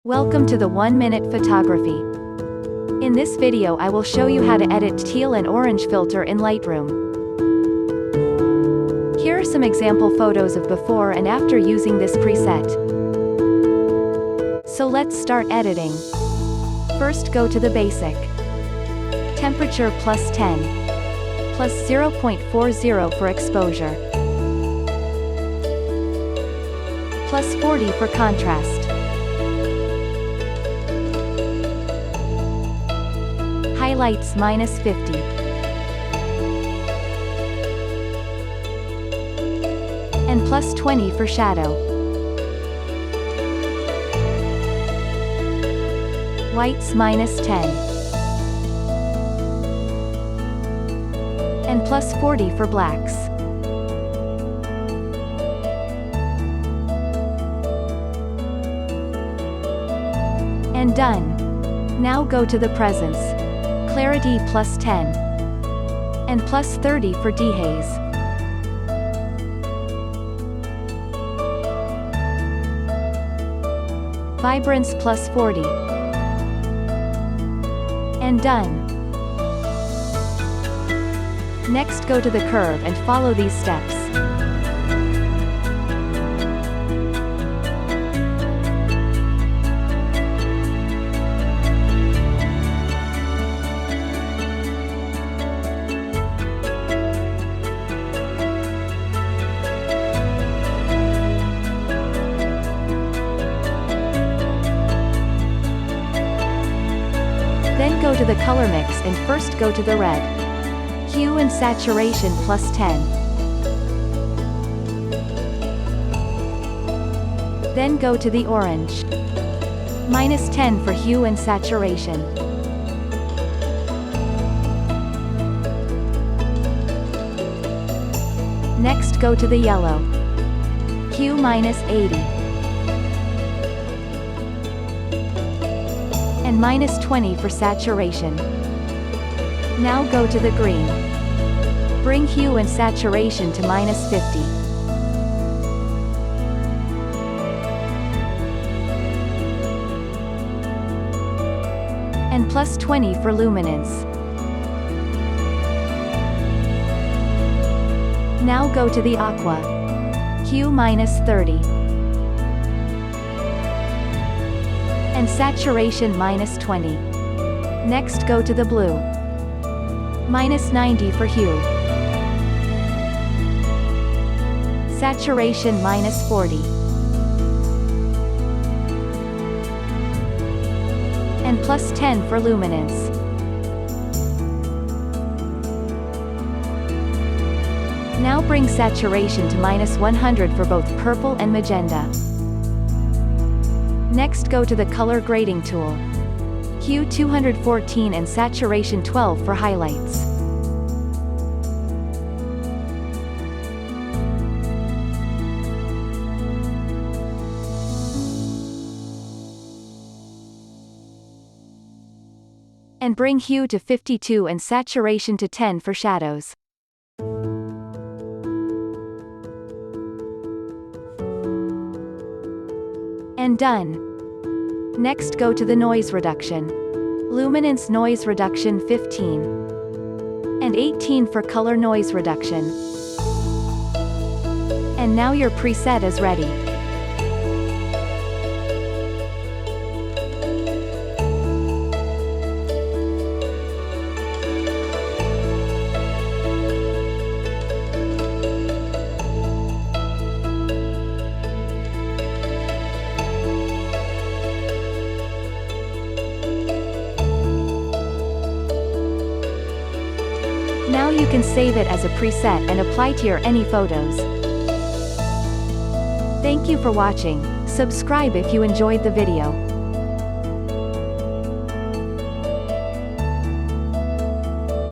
Welcome to the 1 Minute Photography. In this video I will show you how to edit teal and orange filter in Lightroom. Here are some example photos of before and after using this preset. So let's start editing. First go to the basic. Temperature plus 10. Plus 0.40 for exposure. Plus 40 for contrast. Highlights minus 50. And plus 20 for shadow. Whites minus 10. And plus 40 for blacks. And done. Now go to the presence. Clarity plus 10. And plus 30 for dehaze. Vibrance plus 40. And done. Next go to the curve and follow these steps. Then go to the color mix and first go to the red. Hue and saturation plus 10. Then go to the orange. Minus 10 for hue and saturation. Next go to the yellow. Hue minus 80. And minus 20 for saturation. Now go to the green. Bring hue and saturation to minus 50. And plus 20 for luminance. Now go to the aqua. Hue minus 30. And saturation minus 20. Next go to the blue. Minus 90 for hue. Saturation minus 40. And plus 10 for luminance. Now bring saturation to minus 100 for both purple and magenta. Next go to the color grading tool. Hue 214 and saturation 12 for highlights. And bring hue to 52 and saturation to 10 for shadows. And done. Next go to the noise reduction. Luminance noise reduction 15. And 18 for color noise reduction. And now your preset is ready. Now you can save it as a preset and apply to your any photos. Thank you for watching. Subscribe if you enjoyed the video.